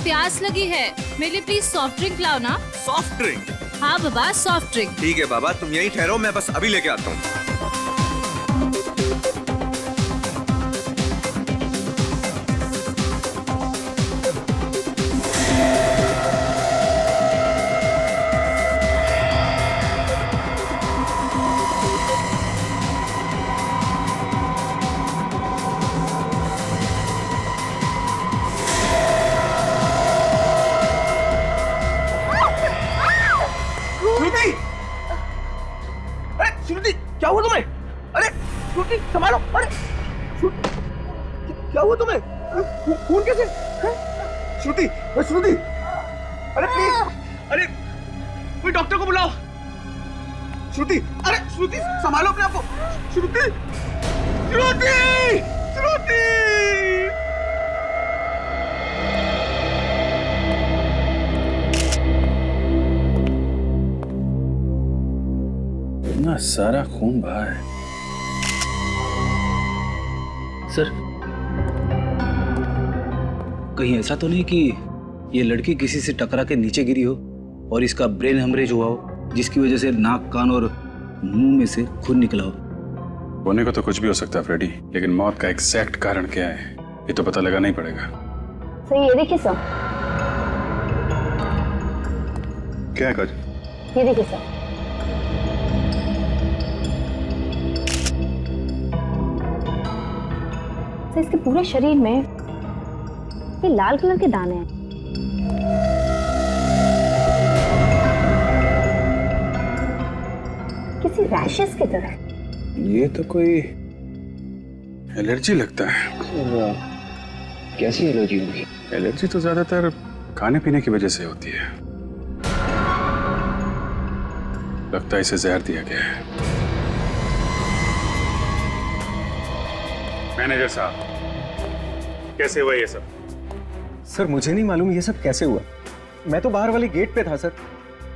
प्यास लगी है, मेरे लिए प्लीज सॉफ्ट ड्रिंक लाओ ना। Soft drink? हाँ बाबा, सॉफ्ट ड्रिंक। ठीक है बाबा, तुम यहीं ठहरो, मैं बस अभी लेके आता हूँ। श्रुति, क्या हुआ तुम्हें? अरे श्रुति, संभालो। अरे श्रुति, क्या हुआ तुम्हें? खून कैसे? श्रुति, श्रुति, अरे प्लीज, अरे कोई डॉक्टर को बुलाओ। श्रुति, अरे श्रुति, संभालो अपने आप को। श्रुति, श्रुति, श्रुति। इतना सारा खून बहा है। सर, कहीं ऐसा तो नहीं कि ये लड़की किसी से टकरा के नीचे गिरी हो और इसका ब्रेन हेमरेज हुआ हो, जिसकी वजह से नाक, कान और मुंह में से खून निकला हो? होने को तो कुछ भी हो सकता है फ्रेडी, लेकिन मौत का एग्जैक्ट कारण क्या है ये तो पता लगाना ही पड़ेगा। सर ये देखिए सर। क्या है काज? ये देखिए सर। सर इसके पूरे शरीर में ये लाल कलर के दाने हैं। किसी रैशेस की तरह। ये तो कोई एलर्जी लगता है। कैसी एलर्जी होगी? एलर्जी तो ज्यादातर खाने पीने की वजह से होती है। लगता है इसे जहर दिया गया है। मैनेजर साहब, कैसे हुआ ये सब? सर मुझे नहीं मालूम ये सब कैसे हुआ। मैं तो बाहर वाले गेट पे था सर,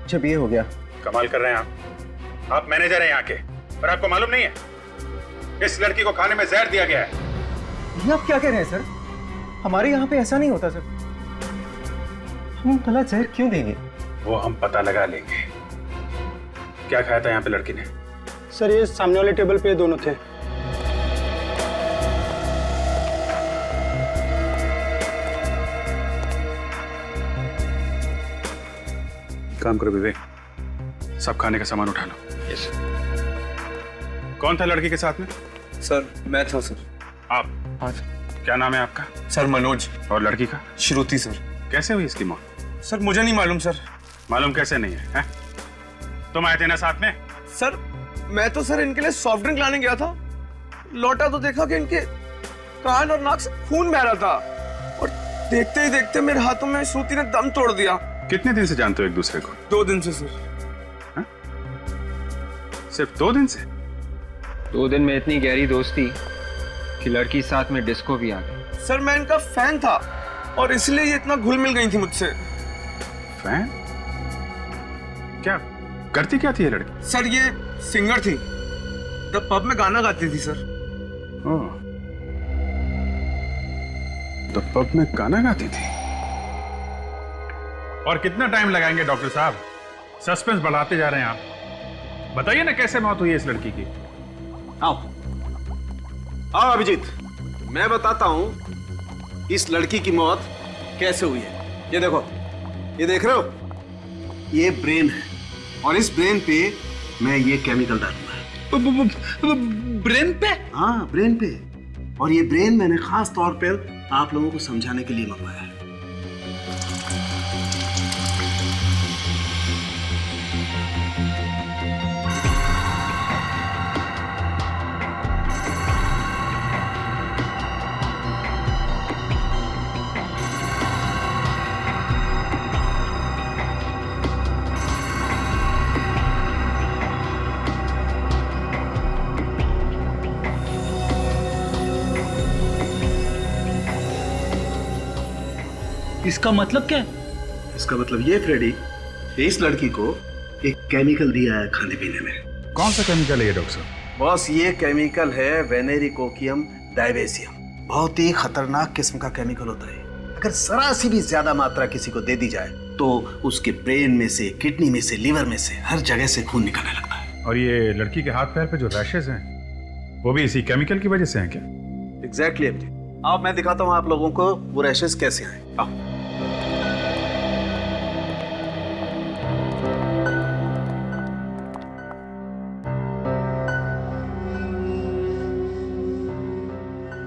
जब ये हो गया। कमाल कर रहे हैं आप मैनेजर हैं यहाँ के, पर आपको मालूम नहीं है इस लड़की को खाने में जहर दिया गया है। ये आप क्या कह रहे हैं सर? हमारे यहाँ पे ऐसा नहीं होता सर। हम भला जहर क्यों देंगे? वो हम पता लगा लेंगे। क्या खाया था यहाँ पे लड़की ने? सर ये सामने वाले टेबल पे दोनों थे। काम करो विवेक, सब खाने का सामान उठा लो। यस। कौन था लड़की के साथ में? सर मैं था सर। आप? हाँ क्या नाम है आपका? सर मनोज। और लड़की का? श्रुति सर। कैसे हुई इसकी मौत? सर मुझे नहीं मालूम सर। मालूम कैसे नहीं है? तुम आए थे ना साथ में? सर मैं तो सर इनके लिए सॉफ्ट ड्रिंक लाने गया था, लौटा तो देखा कि इनके कान और नाक से खून बह रहा था, और देखते ही देखते मेरे हाथों में श्रुति ने दम तोड़ दिया। कितने दिन से जानते हो एक दूसरे को? 2 दिन से सर। सिर्फ 2 दिन से? 2 दिन में इतनी गहरी दोस्ती कि लड़की साथ में डिस्को भी आ गई। सर मैं इनका फैन था और इसलिए ये इतना घुल मिल गई थी मुझसे। फैन? क्या करती क्या थी ये लड़की? सर ये सिंगर थी, द पब में गाना गाती थी सर। ओह, तो पब में गाना गाती थी। और कितना टाइम लगाएंगे डॉक्टर साहब? सस्पेंस बढ़ाते जा रहे हैं आप। बताइए ना कैसे मौत हुई है इस लड़की की? आओ आओ अभिजीत, मैं बताता हूं इस लड़की की मौत कैसे हुई है। ये देखो, ये देख रहे हो, ये ब्रेन है और इस ब्रेन पे मैं ये केमिकल डालूंगा। ब्रेन पे? हाँ ब्रेन पे। और ये ब्रेन मैंने खास तौर पर आप लोगों को समझाने के लिए मंगवाया है। इसका मतलब क्या है? इसका मतलब ये फ्रेडी, इस लड़की को एक केमिकल दिया है खाने पीने में। कौन सा केमिकल है ये डॉक्टर साहब? बॉस ये केमिकल है वेनेरिकोकियम डायवेसियम। बहुत ही खतरनाक किस्म का केमिकल होता है। अगर जरा सी भी ज्यादा मात्रा किसी को दे दी जाए तो उसके ब्रेन में से, किडनी में से, लिवर में से, हर जगह से खून निकलने लगता है। और ये लड़की के हाथ पैर पे जो रैशेज हैं वो भी इसी केमिकल की वजह से हैं क्या? एग्जैक्टली अभिजीत। आओ मैं दिखाता हूँ आप लोगों को वो रैशेज कैसे आए। आओ।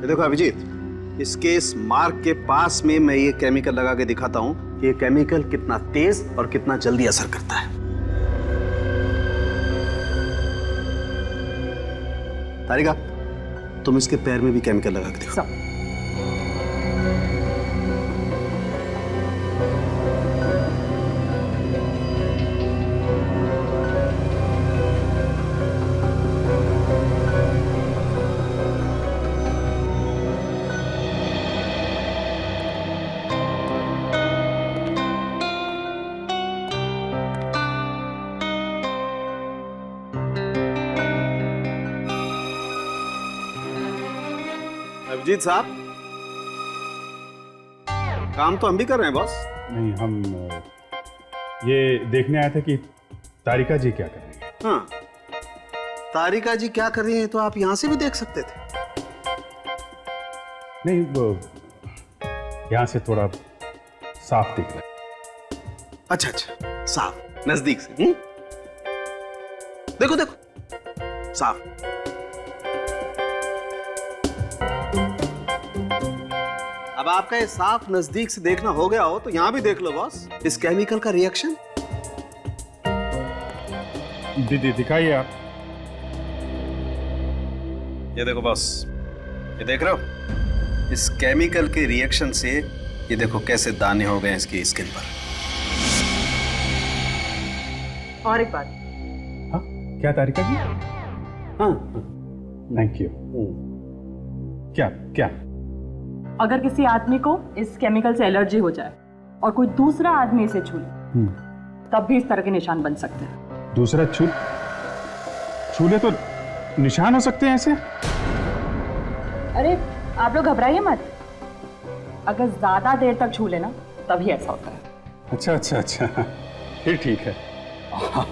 ये देखो अभिजीत, इसके इस मार्क के पास में मैं ये केमिकल लगा के दिखाता हूं कि ये केमिकल कितना तेज और कितना जल्दी असर करता है। तारिका, तुम इसके पैर में भी केमिकल लगा के दिखाओ। अभिजीत साहब, काम तो हम भी कर रहे हैं बॉस। नहीं, हम ये देखने आए थे कि तारिका जी क्या कर रही है। हाँ, तारिका जी क्या कर रही हैं तो आप यहां से भी देख सकते थे। नहीं, वो यहाँ से थोड़ा साफ दिख रहा है। अच्छा अच्छा, साफ नजदीक से। देखो देखो, साफ। अब आपका ये साफ नजदीक से देखना हो गया हो तो यहां भी देख लो बॉस, इस केमिकल का रिएक्शन। दिखाइए आप। ये देखो बॉस, ये देख रहे हो, इस केमिकल के रिएक्शन से ये देखो कैसे दाने हो गए इसकी स्किन पर। और एक बात। हाँ, क्या तारिका जी? हाँ, थैंक यू। क्या क्या? अगर किसी आदमी को इस केमिकल से एलर्जी हो जाए और कोई दूसरा आदमी इसे छू ले, तब भी इस तरह के निशान बन सकते हैं। दूसरा छूले तो निशान हो सकते हैं ऐसे? अरे आप लोग घबराइए मत, अगर ज्यादा देर तक छू लेना तभी ऐसा होता है। अच्छा अच्छा अच्छा, फिर ठीक है।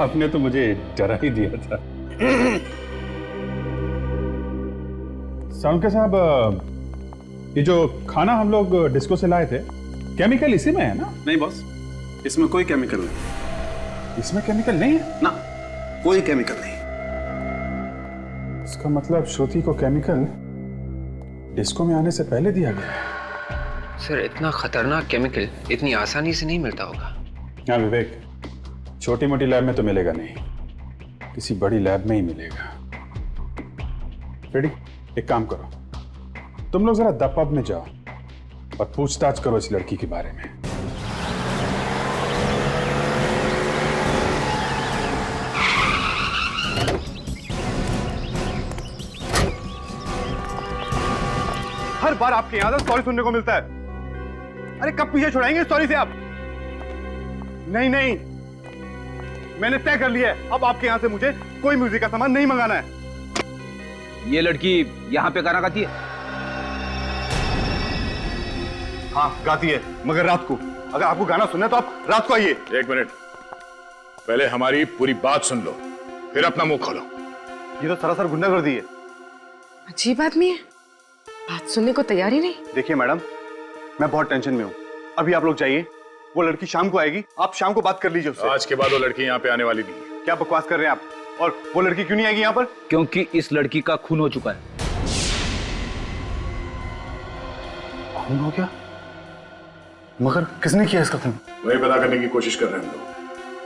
आपने तो मुझे डरा ही दिया था। सालुंके साहब, ये जो खाना हम लोग डिस्को से लाए थे, केमिकल इसी में है ना? नहीं बॉस, इसमें कोई केमिकल नहीं। इसमें केमिकल नहीं है ना, कोई केमिकल नहीं। इसका मतलब श्रुति को केमिकल डिस्को में आने से पहले दिया गया है। सर, इतना खतरनाक केमिकल इतनी आसानी से नहीं मिलता होगा। हाँ विवेक, छोटी मोटी लैब में तो मिलेगा नहीं, किसी बड़ी लैब में ही मिलेगा। रेडी, एक काम करो, तुम लोग जरा द पब में जाओ और पूछताछ करो इस लड़की के बारे में। हर बार आपके यहां से सॉरी सुनने को मिलता है। अरे कब पीछे छुड़ाएंगे सॉरी से आप? नहीं नहीं, मैंने तय कर लिया है, अब आपके यहां से मुझे कोई म्यूजिक का सामान नहीं मंगाना है। ये लड़की यहाँ पे गाना गाती है? हाँ गाती है, मगर रात को। अगर आपको गाना सुनना है तो आप रात को आइए। एक मिनट, पहले हमारी पूरी बात सुन लो, फिर अपना मुंह खोलो। ये तो सरासर गुंडागर्दी है। अजीब आदमी है, बात सुनने को तैयार ही नहीं। देखिए मैडम, मैं बहुत टेंशन में हूँ, अभी आप लोग जाइए, वो लड़की शाम को आएगी, आप शाम को बात कर लीजिए उससे। आज के बाद वो लड़की यहाँ पे आने वाली नहीं है। क्या बकवास कर रहे हैं आप? और वो लड़की क्यों नहीं आएगी यहाँ पर? क्योंकि इस लड़की का खून हो चुका है। खून हो गया? मगर किसने किया इसका खून? वही पता करने की कोशिश कर रहे हैं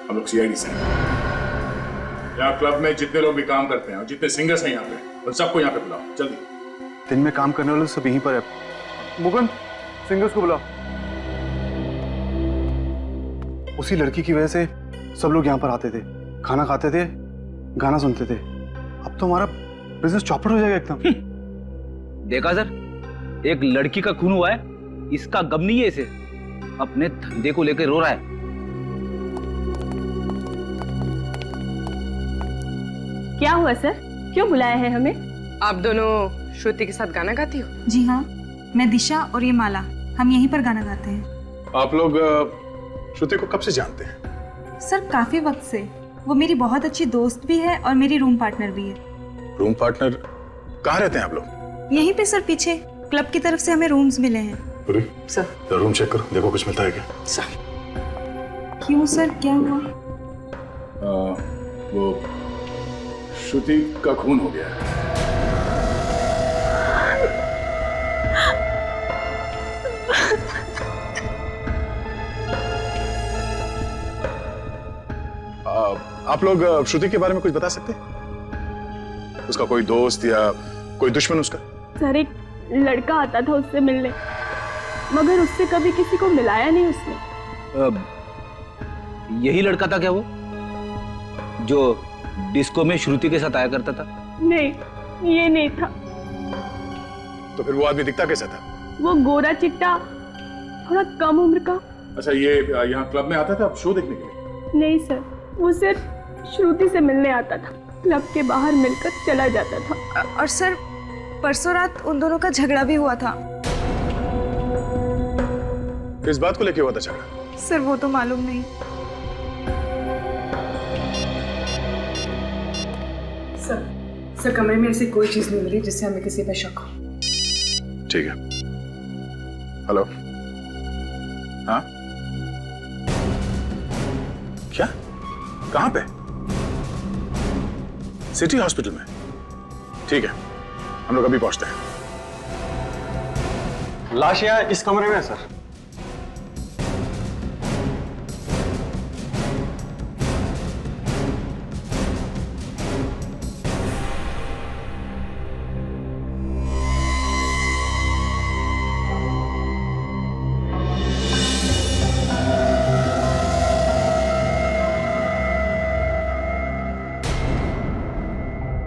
हम लोग सीआईडी से। यहाँ क्लब में जितने लोग भी काम करते हैं और जितने सिंगर्स हैं यहाँ पे, उन सबको यहाँ पे बुलाओ जल्दी। दिन में काम करने वाले सब यहीं पर है। मुकुंद, सिंगर्स को बुलाओ। उसी लड़की की वजह से सब लोग यहाँ पर आते थे, खाना खाते थे, गाना सुनते थे। अब तो हमारा बिजनेस चौपट हो जाएगा एकदम। देखा सर, एक लड़की का खून हुआ है, इसका गम नहीं है, इसे अपने धंधे को लेकर रो रहा है। क्या हुआ सर, क्यों बुलाया है हमें? आप दोनों श्रुति के साथ गाना गाती हो? जी हाँ, मैं दिशा और ये माला हम यहीं पर गाना गाते हैं। आप लोग श्रुति को कब से जानते हैं? सर काफी वक्त से। वो मेरी बहुत अच्छी दोस्त भी है और मेरी रूम पार्टनर भी है। Room partner? कहाँ रहते हैं आप लोग? यहीं पे सर, पीछे क्लब की तरफ से हमें रूम्स मिले हैं। पूरी सर रूम चेक करो, देखो कुछ मिलता है क्या। क्यों सर, क्या हुआ? वो श्रुति का खून हो गया है। आप लोग श्रुति के बारे में कुछ बता सकते हैं? उसका कोई दोस्त या कोई दुश्मन उसका? सर एक लड़का आता था उससे मिलने, मगर उससे कभी किसी को मिलाया नहीं उसने। यही लड़का था क्या वो, जो डिस्को में श्रुति के साथ आया करता था? नहीं, ये नहीं था। तो फिर वो आदमी दिखता कैसा था? वो गोरा चिट्टा, थोड़ा कम उम्र का। अच्छा, ये यहाँ क्लब में आता था शो देखने के लिए? नहीं सर, वो सिर्फ श्रुति से मिलने आता था, क्लब के बाहर मिलकर चला जाता था। और सर परसों रात उन दोनों का झगड़ा भी हुआ था। किस बात को लेके हुआ था झगड़ा? सर वो तो मालूम नहीं। सर कमरे में ऐसी कोई चीज नहीं मिली जिससे हमें किसी पे शक हो। ठीक है। हेलो। हाँ, क्या? कहां पे? सिटी हॉस्पिटल में? ठीक है, हम लोग अभी पहुंचते हैं। लाश यहाँ इस कमरे में है सर।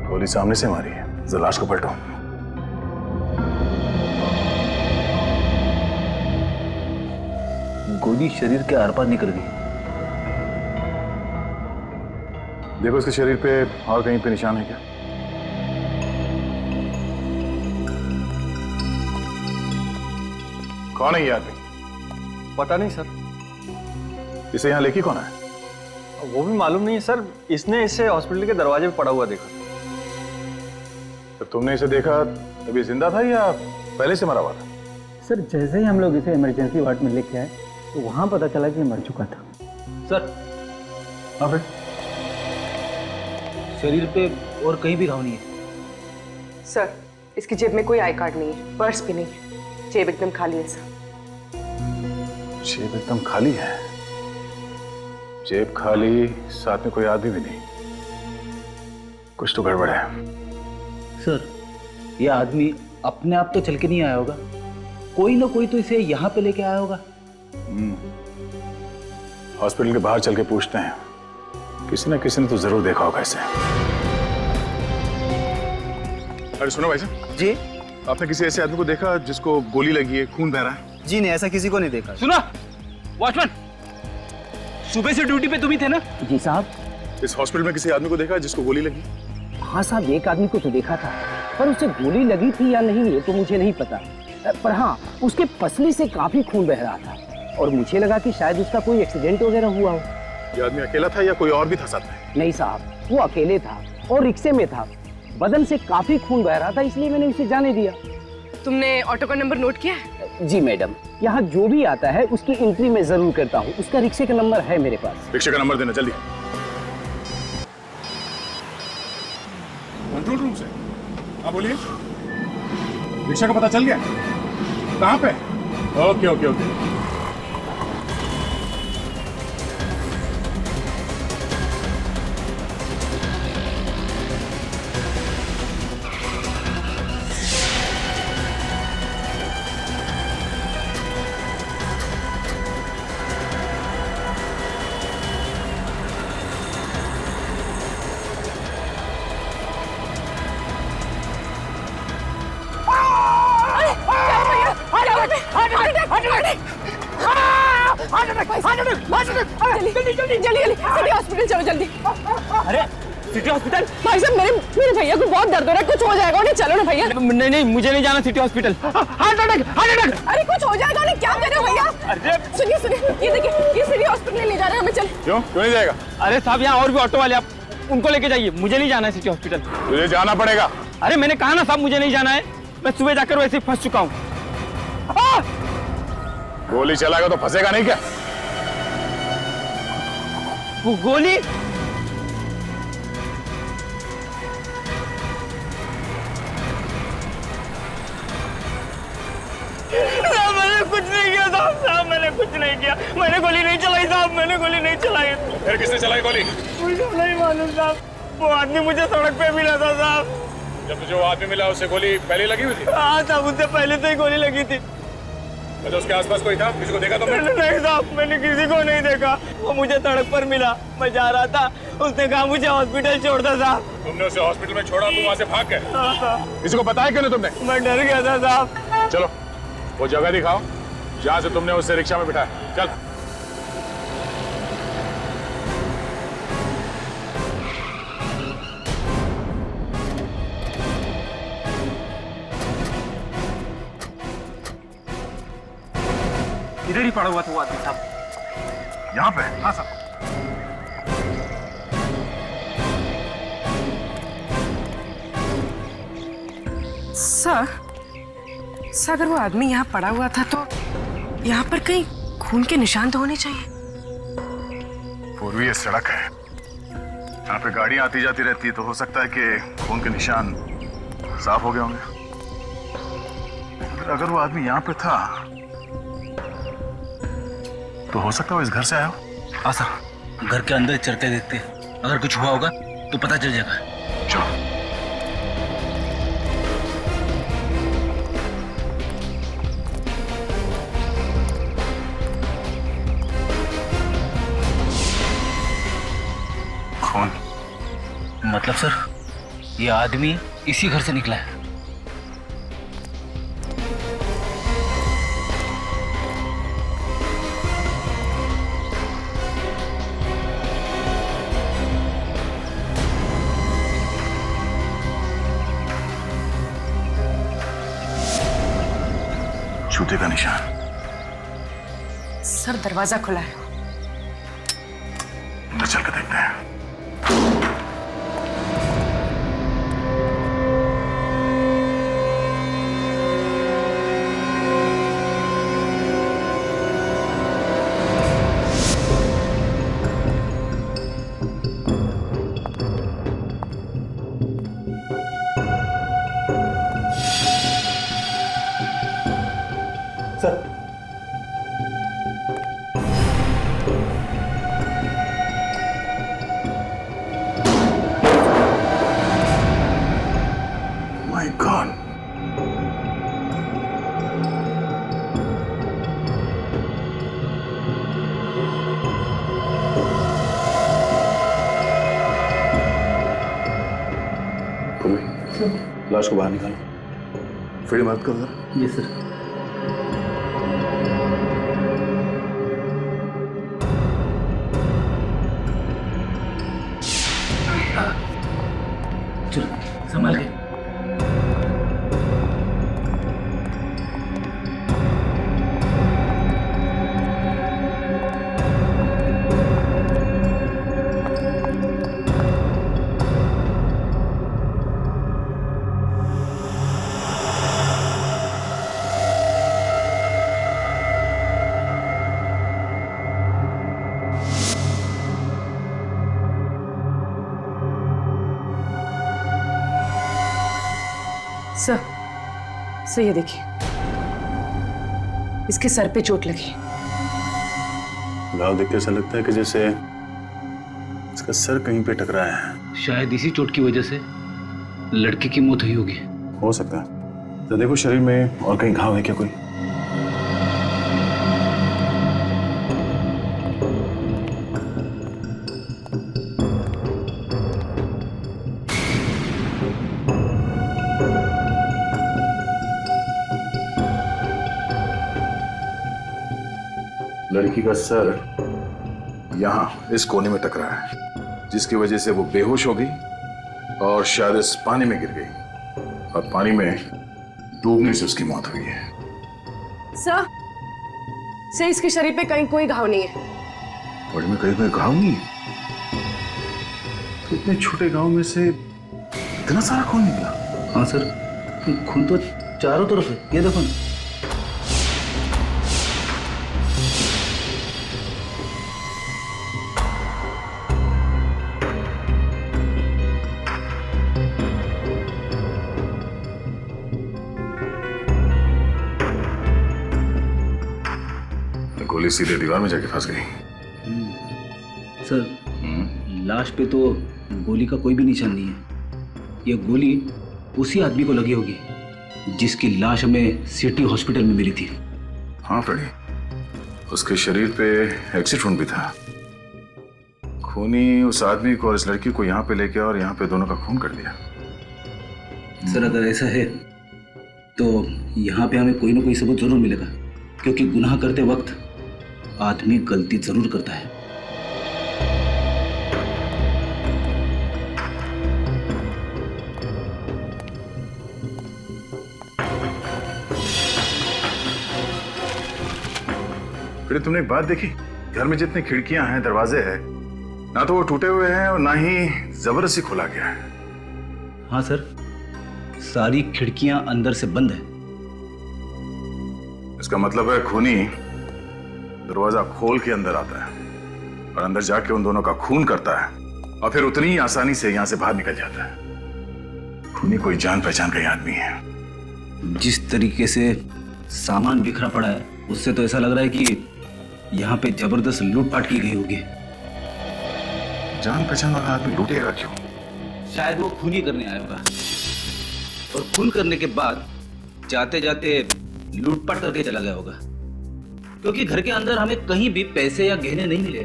गोली सामने से मारी है, जरा लाश को पलटो। गोली शरीर के आर पार निकल गई। देखो इसके शरीर पे और कहीं पे निशान है क्या? कौन है ये आदमी? पता नहीं सर। इसे यहाँ लेके कौन है? वो भी मालूम नहीं है सर। इसने इसे हॉस्पिटल के दरवाजे पे पड़ा हुआ देखा। तो तुमने इसे देखा तभी जिंदा था या पहले से मरा हुआ था? सर जैसे ही हम लोग इसे इमरजेंसी वार्ड में लेके आए तो वहां पता चला कि मर चुका था। सर हाँ फिर? शरीर पे और कहीं भी घाव नहीं है। सर इसकी जेब में कोई आई कार्ड नहीं है, पर्स भी नहीं है, जेब एकदम खाली है सर। जेब एकदम खाली है? जेब खाली, साथ में कोई आदमी भी नहीं। कुछ तो गड़बड़ है। सर यह आदमी अपने आप तो चल के नहीं आया होगा, कोई ना कोई तो इसे यहाँ पे लेके आया होगा। हॉस्पिटल के बाहर चल के पूछते हैं, किसी ना किसी ने तो जरूर देखा होगा इसे। अरे सुनो भाई साहब जी, आपने किसी ऐसे आदमी को देखा जिसको गोली लगी है, खून बह रहा है? जी नहीं, ऐसा किसी को नहीं देखा। सुना वॉचमैन, सुबह से ड्यूटी पे तुम ही थे ना? जी साहब। इस हॉस्पिटल में किसी आदमी को देखा जिसको गोली लगी? हाँ साहब, एक आदमी को तो देखा था, पर उसे गोली लगी थी या नहीं ये तो मुझे नहीं पता। पर हाँ, उसके पसली से काफी खून बह रहा था और मुझे लगा कि शायद उसका कोई एक्सीडेंट वगैरह हुआ हो। ये आदमी अकेला था या कोई और भी था साथ में? नहीं साहब, वो अकेले था और रिक्शे में था। बदन से काफी खून बह रहा था, इसलिए मैंने उसे जाने दिया। तुमने ऑटो का नंबर नोट किया है? जी मैडम, यहाँ जो भी आता है उसकी एंट्री मैं जरूर करता हूँ। उसका रिक्शे का नंबर है मेरे पास। रिक्शे का नंबर देना जल्दी। कंट्रोल रूम से। हाँ बोलिए। रिक्शा का पता चल गया? कहाँ पे? Okay okay okay. City hospital चलो जल्दी। अरे सिटी हॉस्पिटल? भाई साहब मेरे भैया को बहुत दर्द हो रहा है, कुछ हो जाएगा उन्हें, चलो ना भैया। भैया नहीं नहीं, मुझे नहीं जाना city hospital. Heart attack, heart attack. अरे कुछ हो जाएगा नहीं, क्या कर रहे हो भैया? सुनिए सुनिए, ये देखिए, ये सिटी हॉस्पिटल ले जा रहे हैं हमें। चल। क्यों नहीं जाएगा? अरे साहब, यहाँ और भी ऑटो वाले, आप उनको लेके जाइए, मुझे नहीं जाना है सिटी हॉस्पिटल। तुझे जाना पड़ेगा। अरे मैंने कहा ना साहब, मुझे नहीं जाना है, मैं सुबह जाकर वैसे ही फंस चुका हूँ। गोली चलाएगा तो फंसेगा नहीं क्या? वो गोली? मैंने कुछ नहीं किया साहब, मैंने कुछ नहीं किया, मैंने गोली नहीं चलाई साहब, मैंने गोली नहीं चलाई। फिर किसने चलाई गोली? मुझे नहीं मालूम साहब, वो आदमी मुझे सड़क पे मिला था साहब। जब तुझे वो आदमी मिला उससे गोली पहले लगी हुई थी? हाँ साहब, उससे पहले तो ही गोली लगी थी। अच्छा, उसके आसपास कोई था? किसी को देखा तुमने? नहीं साहब, मैंने किसी को नहीं देखा, वो मुझे सड़क पर मिला, मैं जा रहा था, उसने कहा मुझे हॉस्पिटल छोड़ दो साहब। तुमने उसे हॉस्पिटल में छोड़ा, तुम वहाँ से भाग गए? हाँ। किसी को बताया क्यों नहीं तुमने? मैं डर गया था साहब। चलो वो जगह दिखाओ जहाँ से तुमने उसे रिक्शा में बिठाया। चल। इधर ही पड़ा हुआ था वो आदमी साहब। यहाँ पे? हाँ साहब। सर अगर वो आदमी यहाँ पड़ा हुआ था तो यहाँ पर कहीं खून के निशान तो होने चाहिए। पूर्वी ये सड़क है, यहाँ पे गाड़ियां आती जाती रहती है, तो हो सकता है कि खून के निशान साफ हो गए होंगे। अगर वो आदमी यहाँ पे था तो हो सकता है वो इस घर से आया हो। हाँ सर, घर के अंदर चलते देखते, अगर कुछ हुआ होगा तो पता चल जाएगा। चलो। कौन? मतलब सर, ये आदमी इसी घर से निकला है। जूते का निशान। सर दरवाजा खुला है, अंदर चल के देखते हैं। My God. लाश को बाहर निकालो। फिर मत करो। जी सर। चलो संभाल के। सर ये देखिए, इसके सर पे चोट लगी। घाव देख के ऐसा लगता है कि जैसे इसका सर कहीं पे टकराया है। शायद इसी चोट की वजह से लड़की की मौत हुई होगी। हो सकता है। तो देखो शरीर में और कहीं घाव है क्या कोई? लड़की का सर यहाँ इस कोने में टकरा है, जिसकी वजह से वो बेहोश हो गई और शायद इस पानी में गिर गई और पानी में डूबने से उसकी मौत हुई है। सर इसके शरीर पे कहीं कोई घाव नहीं है। बॉडी में कहीं कोई घाव नहीं है? तो इतने छोटे गांव में से इतना सारा खून निकला? हाँ सर, खून तो चारों तरफ है, ये देखो ना। गोली सीधे दीवार में जाके फंस गई। सर, लाश पे तो गोली का कोई भी निशान नहीं है। ये गोली उसी आदमी को लगी होगी जिसकी लाश हमें सिटी हॉस्पिटल में मिली थी। हाँ फ्रेडी, उसके शरीर पे एक्सिट वुंड भी था। खूनी उस आदमी को और इस लड़की को यहाँ पे लेके और यहाँ पे दोनों का खून कर दिया। सर, अगर ऐसा है तो यहाँ पे हमें कोई ना कोई सबूत जरूर मिलेगा, क्योंकि गुनाह करते वक्त आदमी गलती जरूर करता है। फिर तुमने एक बात देखी, घर में जितनी खिड़कियां हैं, दरवाजे हैं, ना तो वो टूटे हुए हैं और ना ही जबरदस्ती खोला गया है। हाँ सर, सारी खिड़कियां अंदर से बंद है। इसका मतलब है खूनी दरवाजा खोल के अंदर आता है और अंदर जाके उन दोनों का खून करता है और फिर उतनी ही आसानी से यहां से बाहर निकल जाता है। खूनी कोई जान पहचान का ही आदमी है। जिस तरीके से सामान बिखरा पड़ा है, उससे तो ऐसा लग रहा है कि यहाँ पे जबरदस्त लूटपाट की गई होगी। जान पहचान वाला आदमी लूटेगा क्यों? शायद वो खूनी करने आया होगा और खून करने के बाद जाते जाते लूटपाट करके चला गया होगा, क्योंकि घर के अंदर हमें कहीं भी पैसे या गहने नहीं मिले।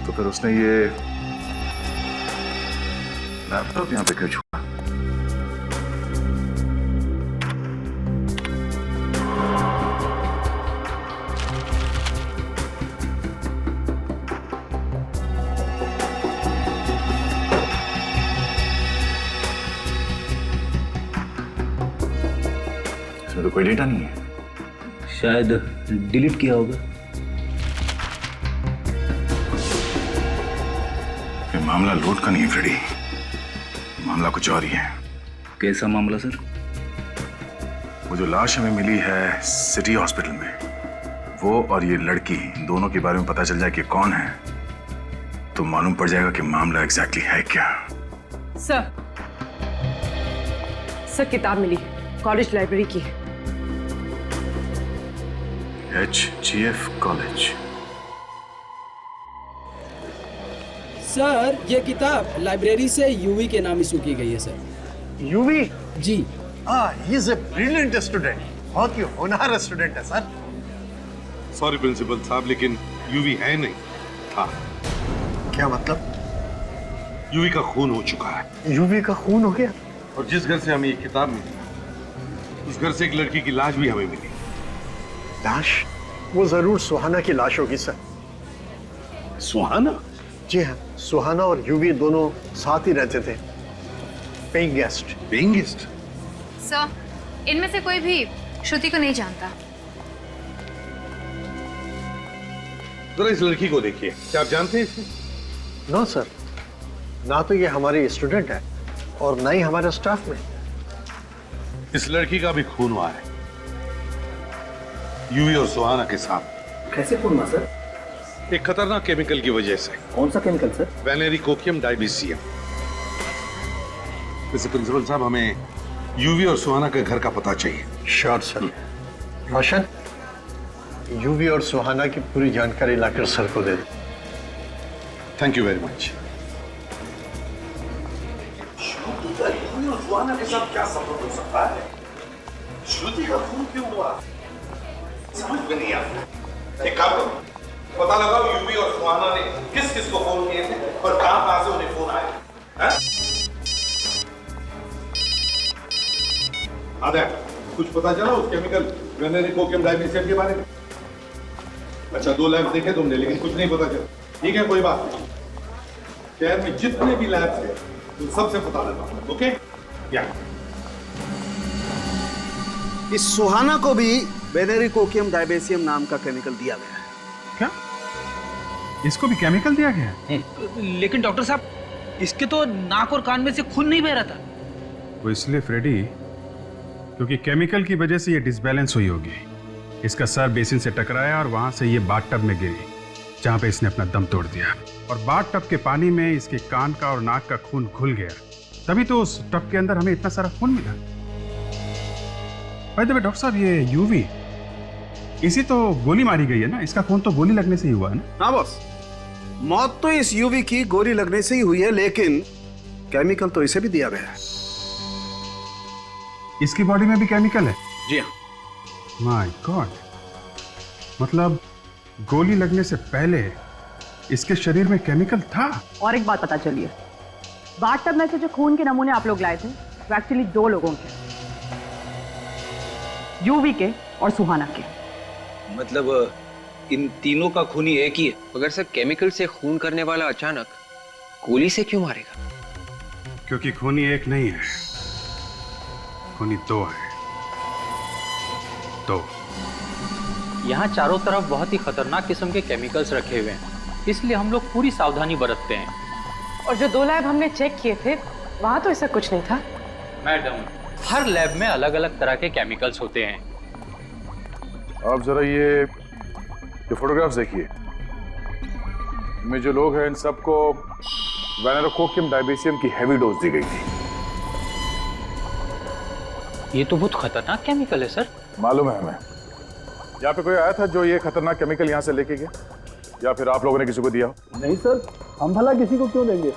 तो फिर उसने ये लैपटॉप यहाँ पे क्यों छोड़ा? इसमें तो कोई डेटा नहीं है। शायद डिलीट किया होगा। ये मामला लूट का नहीं है फ्रेडी, मामला कुछ और ही है। कैसा मामला सर? वो जो लाश हमें मिली है सिटी हॉस्पिटल में, वो और ये लड़की दोनों के बारे में पता चल जाए कि कौन है, तो मालूम पड़ जाएगा कि मामला एग्जैक्टली है क्या। सर किताब मिली, कॉलेज लाइब्रेरी की। HGF college. सर, ये किताब लाइब्रेरी से यूवी के नाम इशू की गई है सर। यूवी? जी। He is a brilliant student, बहुत ही होनहार स्टूडेंट है सर। सॉरी प्रिंसिपल साहब, लेकिन यूवी है नहीं, था। क्या मतलब? यूवी का खून हो चुका है। यूवी का खून हो गया? और जिस घर से हमें ये किताब मिली, उस घर से एक लड़की की लाश भी हमें मिली। लाश? वो जरूर सुहाना की लाश होगी सर। सुहाना? जी हाँ, सुहाना और यूवी दोनों साथ ही रहते थे, paying guest. Paying guest? Sir, इनमें से कोई भी श्रुति को नहीं जानता। जरा इस लड़की को देखिए, क्या आप जानते हैं इसे? नो सर, ना तो ये हमारी स्टूडेंट है और ना ही हमारे स्टाफ में। इस लड़की का भी खून हुआ है, यूवी और सुहाना के साथ। कैसे खून हुआ सर? एक खतरनाक केमिकल की वजह से। कौन सा केमिकल सर? वेनेरिकोकियम डाइबीसियम। वैसे प्रिंसिपल साहब, हमें यूवी और सुहाना के घर का पता चाहिए। Sure sir. रोशन, यूवी और सुहाना की पूरी जानकारी लाकर सर को दे दो। Thank you very much. Shruti का यूवी और सुहाना के साथ क्या संबंध हो सकता है? श्रुति का खून क्यों हुआ? समझ में नहीं आता। एक काम करो, पता लगाओ यूवी और सुहाना ने किस किस को फोन किए थे और कहां से उन्हें फोन आए। आदर, कुछ पता चला उस केमिकल वेनेरिकोकियम डाइबीसियम के बारे में? अच्छा, 2 लैब देखे तुमने, लेकिन कुछ नहीं पता चला। ठीक है, कोई बात नहीं। शहर में जितने भी लैब्स हैं, तुम सबसे पता लगा, ओके? या इस सुहाना को भी बेनेरिकोकियम डायबेसियम नाम का केमिकल दिया गया है। क्या? इसको भी केमिकल दिया गया है? लेकिन डॉक्टर साहब, इसके तो नाक और कान में से खून नहीं बह रहा था। वो इसलिए फ्रेडी, क्योंकि केमिकल की वजह से ये डिसबैलेंस हुई होगी। इसका सर बेसिन से टकराया और वहां से ये बाथटब में गिरी, जहां पे इसने अपना दम तोड़ दिया। और बाथटब के पानी में इसके कान का और नाक का खून घुल गया, तभी तो उस टब के अंदर हमें इतना सारा खून मिला। भाई डॉक्टर साहब, ये यूवी, इसी तो गोली मारी गई है ना? इसका खून तो गोली लगने से ही हुआ है ना? हाँ बॉस, मौत तो इस यूवी की गोली लगने से ही हुई है, लेकिन केमिकल तो इसे भी दिया गया है। इसकी बॉडी में भी केमिकल है? जी हाँ। माय गॉड, मतलब गोली लगने से पहले इसके शरीर में केमिकल था। और एक बात पता चली है, बाथटब में से जो खून के नमूने आप लोग लाए थे वो एक्चुअली 2 लोगों के, यूवी के और सुहाना के। मतलब इन तीनों का खून ही एक ही है? मगर सर, केमिकल से खून करने वाला अचानक गोली से क्यों मारेगा? क्योंकि खूनी एक नहीं है, खूनी 2 है। 2। यहाँ चारों तरफ बहुत ही खतरनाक किस्म के केमिकल्स रखे हुए हैं, इसलिए हम लोग पूरी सावधानी बरतते हैं। और जो 2 लैब हमने चेक किए थे वहां तो ऐसा कुछ नहीं था। मैडम, हर लैब में अलग अलग तरह के केमिकल्स होते हैं। आप जरा ये फोटोग्राफ्स देखिए। इनमें जो लोग हैं इन सबको बेनेरिकोकियम डायबेसियम की हैवी डोज दी गई थी। ये तो बहुत खतरनाक केमिकल है सर। मालूम है हमें। यहाँ पे कोई आया था जो ये खतरनाक केमिकल यहाँ से लेके गया, या फिर आप लोगों ने किसी को दिया हो? नहीं सर, हम भला किसी को क्यों देंगे?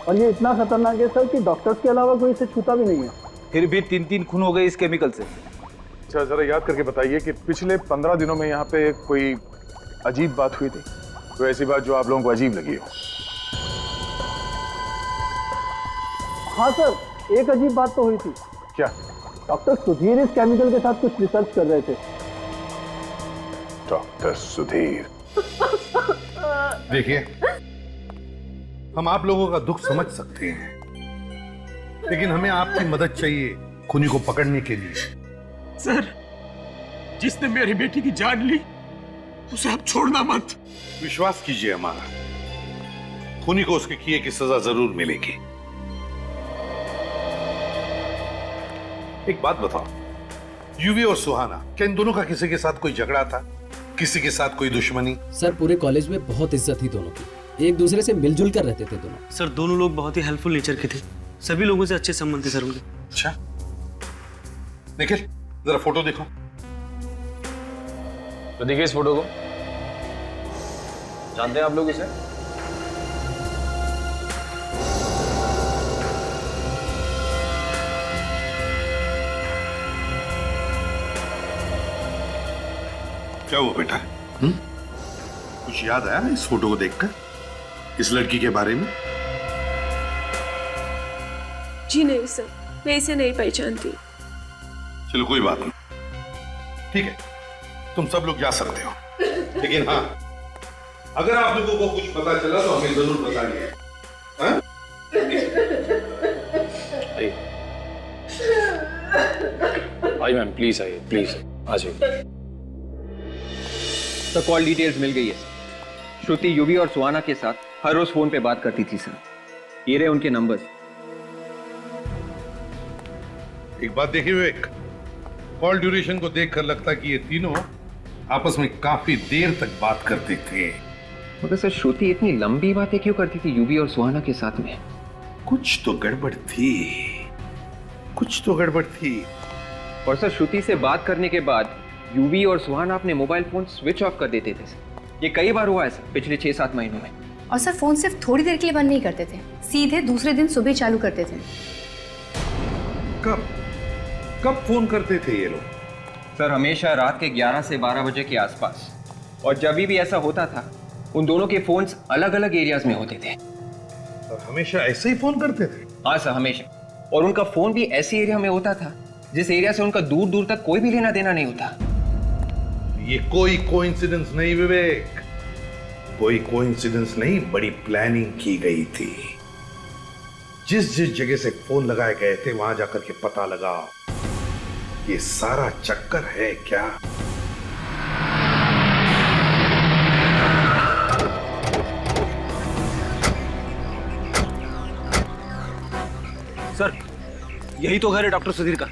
और ये इतना खतरनाक है सर कि डॉक्टर्स के अलावा कोई इसे छूता भी नहीं है। फिर भी 3 खून हो गए इस केमिकल से। अच्छा, जरा याद करके बताइए कि पिछले 15 दिनों में यहाँ पे कोई अजीब बात हुई थी? कोई ऐसी बात जो आप लोगों को अजीब लगी हो? हाँ सर, एक अजीब बात तो हुई थी। क्या? डॉक्टर सुधीर इस केमिकल के साथ कुछ रिसर्च कर रहे थे। डॉक्टर सुधीर? देखिए, हम आप लोगों का दुख समझ सकते हैं, लेकिन हमें आपकी मदद चाहिए खूनी को पकड़ने के लिए। सर, जिसने मेरी बेटी की जान ली उसे आप छोड़ना मत। विश्वास कीजिए हमारा, खूनी को उसके किए की सजा जरूर मिलेगी। एक बात बताओ, यूवी और सुहाना, क्या इन दोनों का किसी के साथ कोई झगड़ा था? किसी के साथ कोई दुश्मनी? सर, पूरे कॉलेज में बहुत इज्जत थी दोनों की, एक दूसरे से मिलजुल कर रहते थे दोनों। सर, दोनों लोग बहुत ही हेल्पफुल नेचर के थे, सभी लोगों से अच्छे संबंध थे सर उनके। अच्छा, निखिल जरा फोटो देखो। तो देखिए इस फोटो को, जानते हैं आप लोग इसे? क्या हुआ बेटा? कुछ याद आया इस फोटो को देखकर, इस लड़की के बारे में? जी नहीं सर, मैं इसे नहीं पहचानती। चलो कोई बात नहीं, ठीक है, तुम सब लोग जा सकते हो, लेकिन हाँ, अगर आप लोगों को कुछ पता चला तो हमें जरूर बताइए। हाँ? आइए मैम, प्लीज आइए, प्लीज आ जाइए। तो कॉल डिटेल्स मिल गई है। श्रुति यूवी और सुहाना के साथ हर रोज फोन पे बात करती थी सर। ये रहे उनके नंबर्स। एक बात देखिए विवेक, कॉल ड्यूरेशन को देखकर लगता कि ये तीनों आपस में काफी देर तक बात करते थे। मगर सर, श्रुति इतनी लंबी बातें क्यों करती थी यूवी और सुहाना के साथ में? कुछ तो गड़बड़ थी, कुछ तो गड़बड़ थी। और सर, श्रुति से बात करने के बाद यूवी और सुहाना अपने मोबाइल फोन स्विच ऑफ कर देते थे सर। ये कई बार हुआ है सर पिछले 6-7 महीनों में। और सर, फोन सिर्फ थोड़ी देर के लिए बंद नहीं करते थे, सीधे दूसरे दिन सुबह चालू करते थे। कब कब फोन करते थे ये लोग? सर, हमेशा रात के 11 से 12 बजे के आसपास। और जब भी ऐसा होता था, उन दोनों के फोन्स अलग अलग एरियाज में होते थे। और हमेशा ऐसे ही फोन करते थे? हाँ सर, हमेशा। और उनका फोन भी ऐसे एरिया में होता था जिस एरिया से उनका दूर दूर तक कोई भी लेना देना नहीं होता। ये कोई कोइंसिडेंस नहीं विवेक, कोई कोइंसिडेंस नहीं, बड़ी प्लानिंग की गई थी। जिस जिस जगह से फोन लगाए गए थे वहां जाकर के पता लगाओ ये सारा चक्कर है क्या। सर, यही तो घर है डॉक्टर सुधीर का।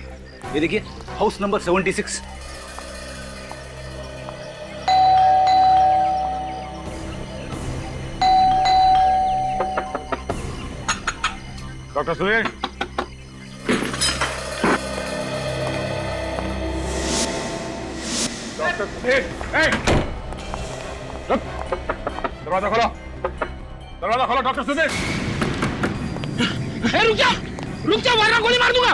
ये देखिए, house number 76। Doctor Sudhir, doctor Sudhir, रुक, दरवाजा खोलो, दरवाजा खोलो डॉक्टर सुधीर। रुक जा वरना गोली मार दूंगा।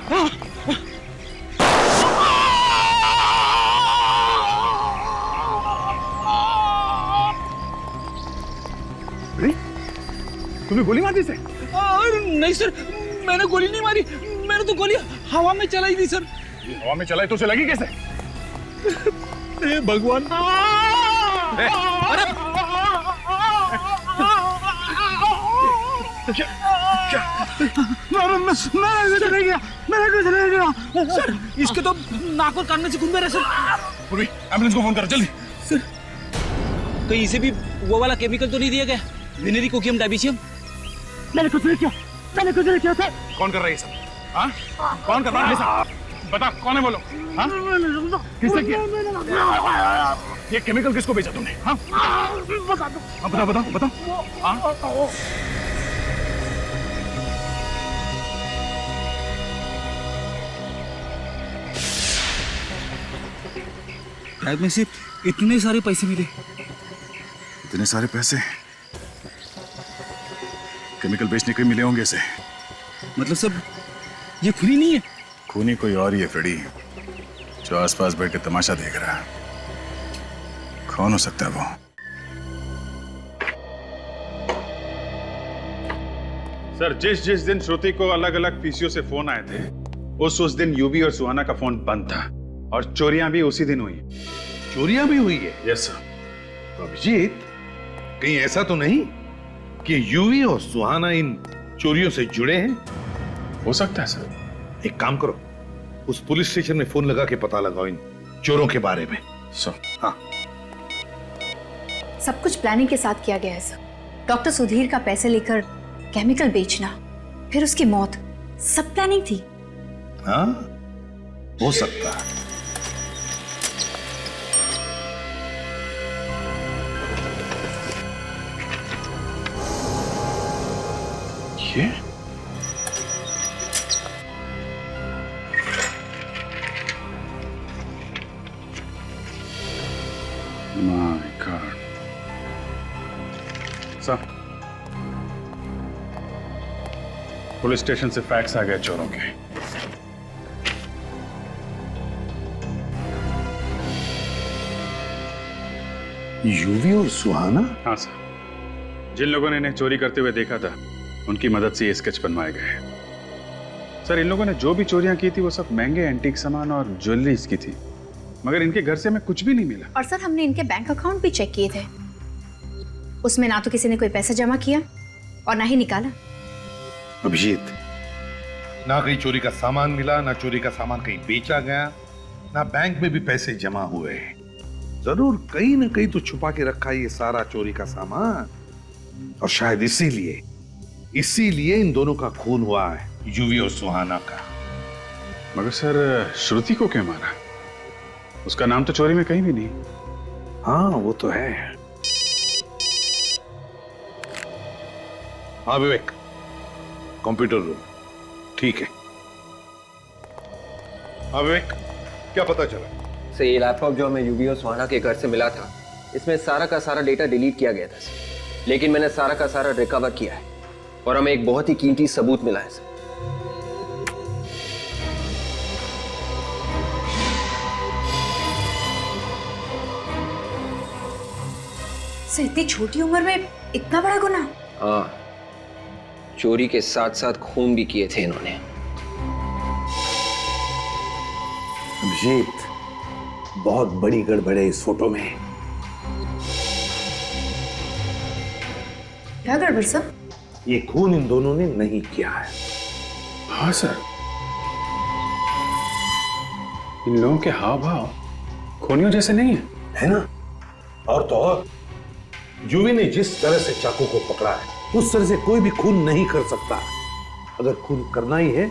तुमने गोली मार दी से? नहीं सर, मैंने गोली नहीं मारी, मैंने तो गोली हवा में चलाई थी सर। हवा में चलाई तो उसे लगी कैसे? भगवान। मैंने कुछ नहीं किया सर। इसके तो नाक और कान में से खून बह रहा है सर। पूरी एम्बुलेंस को फोन करो जल्दी। सर, कहीं इसे भी वो वाला केमिकल तो नहीं दिया गया, विनेरी कोकियम डायबिशियम? मैंने कुछ नहीं किया, मैंने कुछ नहीं किया सर। कौन कर रहा है ये सब? हाँ? कौन कर रहा है सब? बता, कौन है बोलो? हाँ? किसने किया? ये केमिकल किसको बेचा तुमने? हाँ? बता दो। हाँ, बताओ बताओ बताओ। हाँ? शायद में से इतने सारे पैसे मिले। इतने सारे पैसे केमिकल बेचने के मिले होंगे इसे। मतलब सब ये खूनी नहीं है? खूनी कोई और ही है फ्रेडी, जो आसपास बैठ के तमाशा देख रहा है। कौन हो सकता है वो? सर, जिस जिस दिन श्रुति को अलग अलग पीसीओ से फोन आए थे, उस दिन यूवी और सुहाना का फोन बंद था और चोरियां भी उसी दिन हुई। चोरियां भी हुई है? Yes sir. तो अभिजीत, कहीं ऐसा तो नहीं कि यूवी और सुहाना इन चोरियों से जुड़े हैं? हो सकता है सर। एक काम करो, उस पुलिस स्टेशन में फोन लगा के पता लगाओ इन चोरों के बारे में। सर। हाँ, सब कुछ प्लानिंग के साथ किया गया है सर। डॉक्टर सुधीर का पैसे लेकर केमिकल बेचना, फिर उसकी मौत, सब प्लानिंग थी। हाँ, हो सकता है। ये my God. Sir, police station से फैक्स आ गए चोरों के। यूवी और सुहाना? हाँ सर, जिन लोगों ने इन्हें चोरी करते हुए देखा था, उनकी मदद से ये स्केच बनवाए गए। सर, इन लोगों ने जो भी चोरियां की थी वो सब महंगे एंटीक सामान और ज्वेलरीज की थी, मगर इनके घर से हमें कुछ भी नहीं मिला। और सर, हमने इनके बैंक अकाउंट भी चेक किए थे, उसमें ना तो किसी ने कोई पैसा जमा किया और ना ही निकाला। अभिजीत, ना कहीं चोरी का सामान मिला, ना चोरी का सामान कहीं बेचा गया, ना बैंक में भी पैसे जमा हुए। जरूर कहीं ना कहीं तो छुपा के रखा है ये सारा चोरी का सामान, और शायद इसीलिए इन दोनों का खून हुआ है, यूवी और सुहाना का। मगर सर, श्रुति को क्या मारा? उसका नाम तो चोरी में कहीं भी नहीं। हाँ, वो तो है। हाँ विवेक, कंप्यूटर रूम। ठीक है। हाँ विवेक, क्या पता चला? सर, ये लैपटॉप जो हमें यूवी और सुहाना के घर से मिला था, इसमें सारा का सारा डेटा डिलीट किया गया था सर। लेकिन मैंने सारा का सारा रिकवर किया है और हमें एक बहुत ही कीमती सबूत मिला है सर। सर, इतनी छोटी उम्र में इतना बड़ा गुनाह? हाँ, चोरी के साथ साथ खून भी किए थे इन्होंने। अभिजीत, बहुत बड़ी गड़बड़ है इस फोटो में। क्या गड़बड़ सर? ये खून इन दोनों ने नहीं किया है। हाँ सर, इन लोगों के हाव भाव खूनियों जैसे नहीं है ना? और तो और यूवी ने जिस तरह से चाकू को पकड़ा है उस तरह से कोई भी खून नहीं कर सकता। अगर खून करना ही है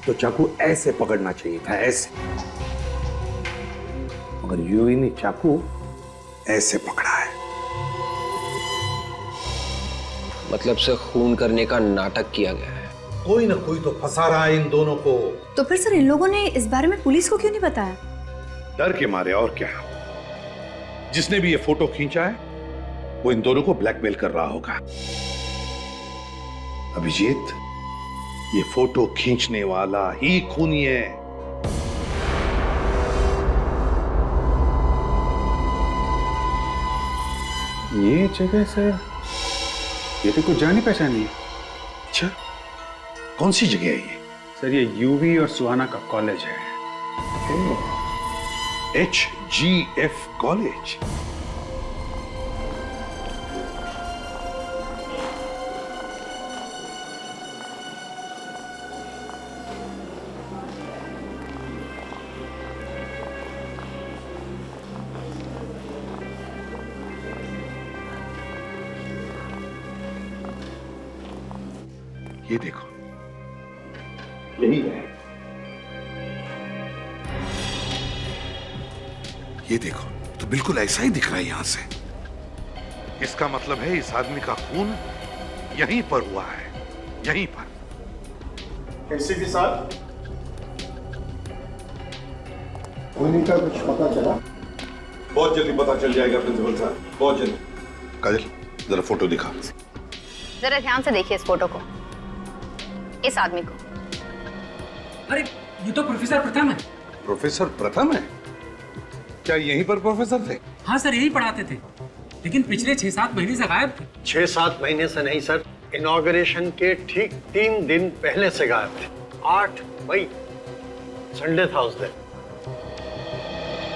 तो चाकू ऐसे पकड़ना चाहिए था, ऐसे। मगर यूवी ने चाकू ऐसे पकड़ा है। मतलब से खून करने का नाटक किया गया है। कोई ना कोई तो फंसा रहा है इन दोनों को। तो फिर सर इन लोगों ने इस बारे में पुलिस को क्यों नहीं बताया? डर के मारे, और क्या। जिसने भी ये फोटो खींचा है वो इन दोनों को ब्लैकमेल कर रहा होगा। अभिजीत, ये फोटो खींचने वाला ही खूनी है। ये जगह सर, ये तो कुछ जानी पहचानी है। अच्छा, कौन सी जगह है ये? सर ये यूवी और सुहाना का कॉलेज है। HGF college. ये देखो, यही है। ये देखो, तो बिल्कुल ऐसा ही दिख रहा है यहां से। इसका मतलब है इस आदमी का खून यहीं पर हुआ है, यहीं पर। एसीपी साहब, खूनी का कुछ पता चला? बहुत जल्दी पता चल जाएगा प्रिंसिपल साहब, बहुत जल्दी। काजल, जरा फोटो दिखा। जरा ध्यान से देखिए इस फोटो को, इस आदमी को। अरे ये तो प्रोफेसर प्रथम है। प्रोफेसर प्रथम है? क्या यहीं पर प्रोफेसर थे? हाँ सर, यही पढ़ाते थे, लेकिन पिछले 6-7 महीने से गायब थे। 6-7 महीने से नहीं सर, इनॉग्रेशन के ठीक 3 दिन पहले से गायब थे। 8 मई, संडे था उस दिन।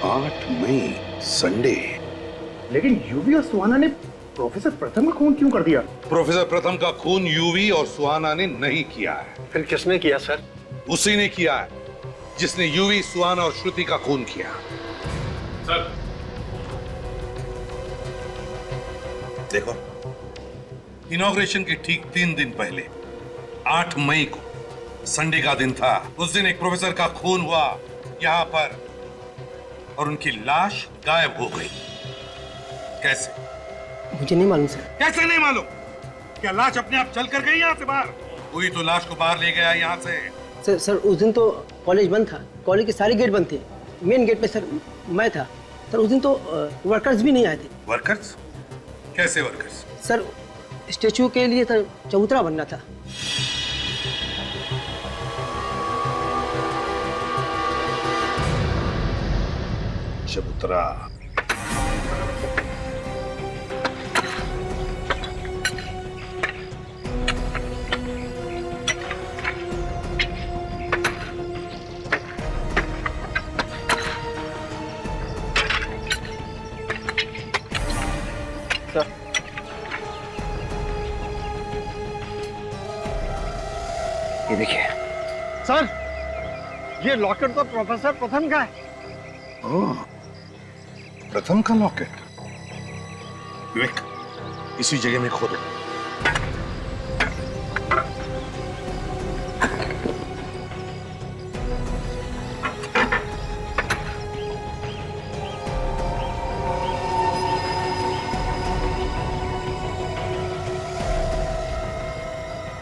8 मई, संडे। लेकिन यूवी और सुहाना ने प्रोफेसर प्रथम का खून क्यों कर दिया? प्रोफेसर प्रथम का खून यूवी और सुहाना ने नहीं किया है। फिर किसने किया सर? उसी ने किया है जिसने यूवी, सुहाना और श्रुति का खून किया। सर देखो, इनॉग्रेशन के ठीक 3 दिन पहले 8 मई को, संडे का दिन था, उस दिन एक प्रोफेसर का खून हुआ यहां पर और उनकी लाश गायब हो गई। कैसे? मुझे नहीं मालूम सर। कैसे नहीं मालूम? क्या लाश अपने आप चल कर गई यहाँ से बाहर? कोई तो लाश को बाहर ले गया यहाँ से। सर उस दिन तो कॉलेज बंद था, कॉलेज के सारे गेट बंद थे। मेन गेट पे सर मैं था। सर उस दिन तो वर्कर्स भी नहीं आए थे। वर्कर्स? कैसे वर्कर्स? सर स्टेचू के लिए सर चबूतरा बनना था। चबूतरा? ये देखिए सर, ये लॉकेट तो प्रोफेसर प्रथम का है। ओह, प्रथम का लॉकेट। विवेक, इसी जगह में खोदो।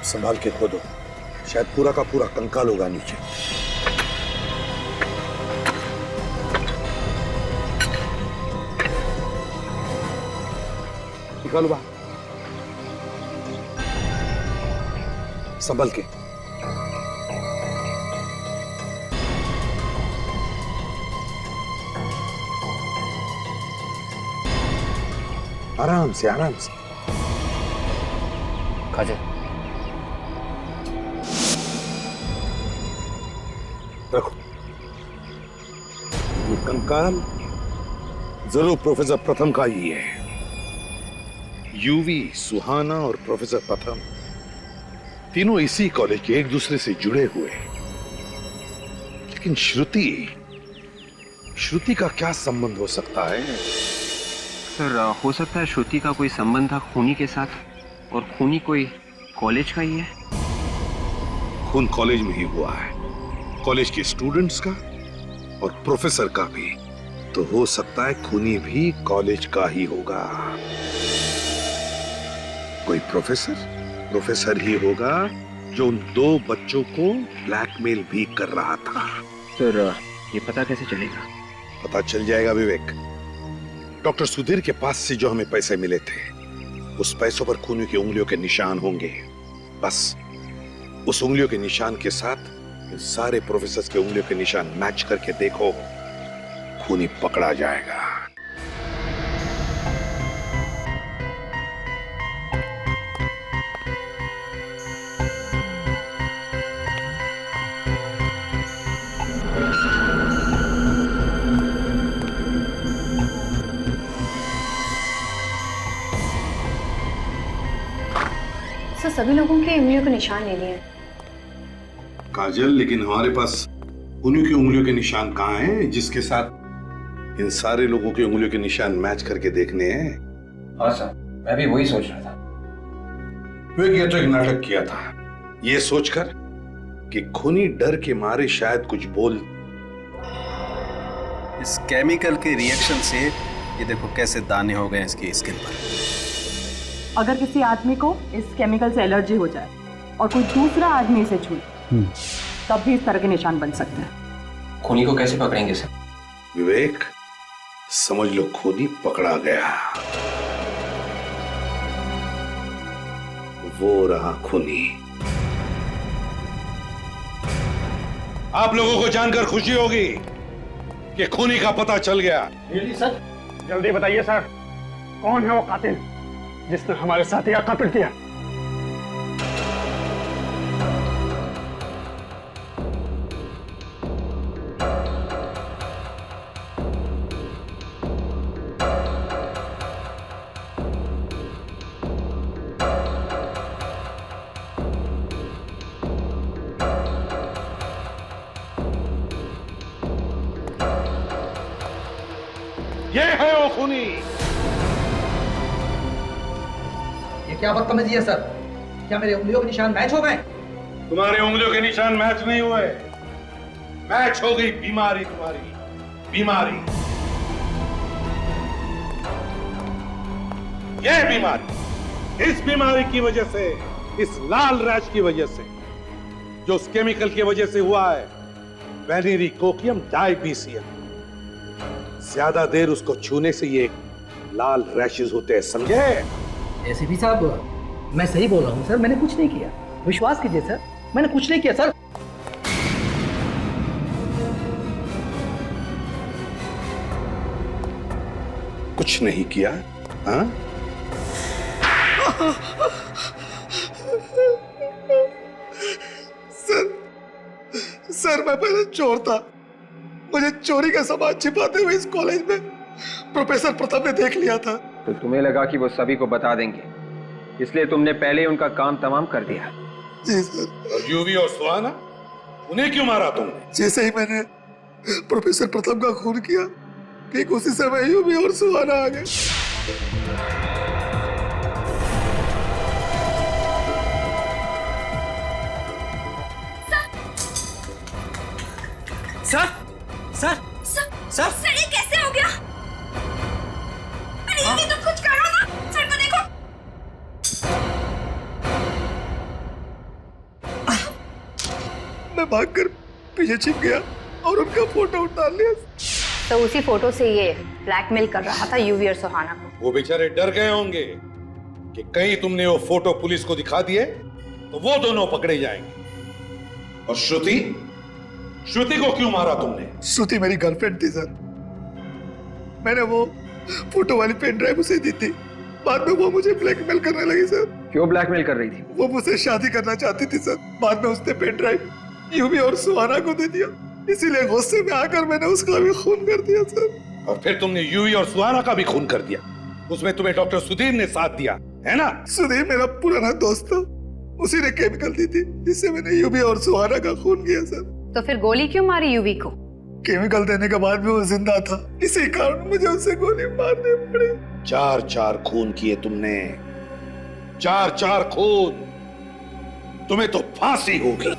संभाल के खोदो, शायद पूरा का पूरा कंकाल होगा नीचे। निकालो बाहर, संभल के। आराम से, आराम से। काजल, रखो। ये कंकाल जरूर प्रोफेसर प्रथम का ही है। यूवी, सुहाना और प्रोफेसर प्रथम तीनों इसी कॉलेज के एक दूसरे से जुड़े हुए, लेकिन श्रुति का क्या संबंध हो सकता है? सर हो सकता है श्रुति का कोई संबंध था खूनी के साथ, और खूनी कोई कॉलेज का ही है। खून कॉलेज में ही हुआ है, कॉलेज के स्टूडेंट्स का और प्रोफेसर का भी। तो हो सकता है खूनी भी कॉलेज का ही होगा। कोई प्रोफेसर ही होगा जो उन 2 बच्चों को ब्लैकमेल भी कर रहा था। सर ये पता कैसे चलेगा? पता चल जाएगा विवेक। डॉक्टर सुधीर के पास से जो हमें पैसे मिले थे, उस पैसों पर खूनी की उंगलियों के निशान होंगे। बस उस उंगलियों के निशान के साथ इन सारे प्रोफेसर्स के उंगलियों के निशान मैच करके देखो, खूनी पकड़ा जाएगा। सर सभी लोगों के उंगलियों के निशान ले लिए। काजल, लेकिन हमारे पास उन्हीं की उंगलियों के निशान कहाँ हैं जिसके साथ इन सारे लोगों की उंगलियों के निशान मैच करके देखने हैं? हाँ सर, मैं भी वही सोच रहा था। ये तो एक नाटक किया था, ये सोचकर कि खूनी डर के मारे शायद कुछ बोल। इस केमिकल के रिएक्शन से ये देखो कैसे दाने हो गए इसकी स्किन पर। अगर किसी आदमी को इस केमिकल से एलर्जी हो जाए और कोई दूसरा आदमी इसे छूए, तब भी इस तरह के निशान बन सकते हैं। खूनी को कैसे पकड़ेंगे सर? विवेक, समझ लो खूनी पकड़ा गया। वो रहा खूनी। आप लोगों को जानकर खुशी होगी कि खूनी का पता चल गया। सर जल्दी बताइए सर, कौन है वो कातिल जिसने हमारे साथी का कत्ल किया? ये है वो खूनी। क्या बदतमीजी है सर? क्या मेरे उंगलियों के निशान मैच हो गए? तुम्हारे उंगलियों के निशान मैच नहीं हुए, मैच हो गई बीमारी, तुम्हारी बीमारी। यह बीमारी, इस बीमारी की वजह से, इस लाल रैश की वजह से, जो उस केमिकल की वजह से हुआ है, वेनेरिकोकियम डायबीसियम। ज्यादा देर उसको छूने से ये लाल रैशेस होते हैं, समझे? एसीपी साहब, मैं सही बोल रहा हूँ सर, मैंने कुछ नहीं किया, विश्वास कीजिए सर, मैंने कुछ नहीं किया सर। कुछ नहीं किया? हाँ? सर मैं पहले चोर था, मुझे चोरी का सामान छिपाते हुए इस कॉलेज में प्रोफेसर प्रताप ने देख लिया था। तो तुम्हें लगा कि वो सभी को बता देंगे, इसलिए तुमने पहले ही उनका काम तमाम कर दिया। जी सर। और यूवी और सुहाना, उन्हें क्यों मारा तुमने? जैसे ही मैंने प्रोफेसर प्रताप का खून किया, ठीक उसी समय यूवी और सुहाना आ गए। सर सर सर सर ये कैसे हो गया? अरे ये तुम कुछ करो ना, सर को देखो। मैं भागकर पीछे छिप गया और उनका फोटो उतार लिया। तो उसी फोटो से ये ब्लैकमेल कर रहा था यूवी और सुहाना को। वो बेचारे डर गए होंगे कि कहीं तुमने वो फोटो पुलिस को दिखा दिए तो वो दोनों पकड़े जाएंगे। और श्रुति, श्रुति को क्यों मारा तुमने? श्रुति मेरी गर्लफ्रेंड थी सर, मैंने वो फोटो वाली पेन ड्राइव उसे दी थी, बाद में वो मुझे ब्लैकमेल करने लगी सर। क्यों ब्लैकमेल कर रही थी? वो मुझसे शादी करना चाहती थी सर, बाद में उसने पेन ड्राइव यूवी और सुहाना को दे दिया, इसीलिए गुस्से में आकर मैंने उसका भी खून कर दिया सर। और फिर तुमने यूवी और सुहाना का भी खून कर दिया, उसमें तुम्हें डॉक्टर सुधीर ने साथ दिया है ना? सुधीर मेरा पुराना दोस्त था, उसी ने केमिकल दी थी जिससे मैंने यूवी और सुहाना का खून किया सर। तो फिर गोली क्यों मारी यूवी को? केमिकल देने के बाद भी वो जिंदा था, इसी कारण मुझे उसे गोली मारनी पड़ी। 4-4 खून किए तुमने, 4-4 खून। तुम्हें तो फांसी होगी।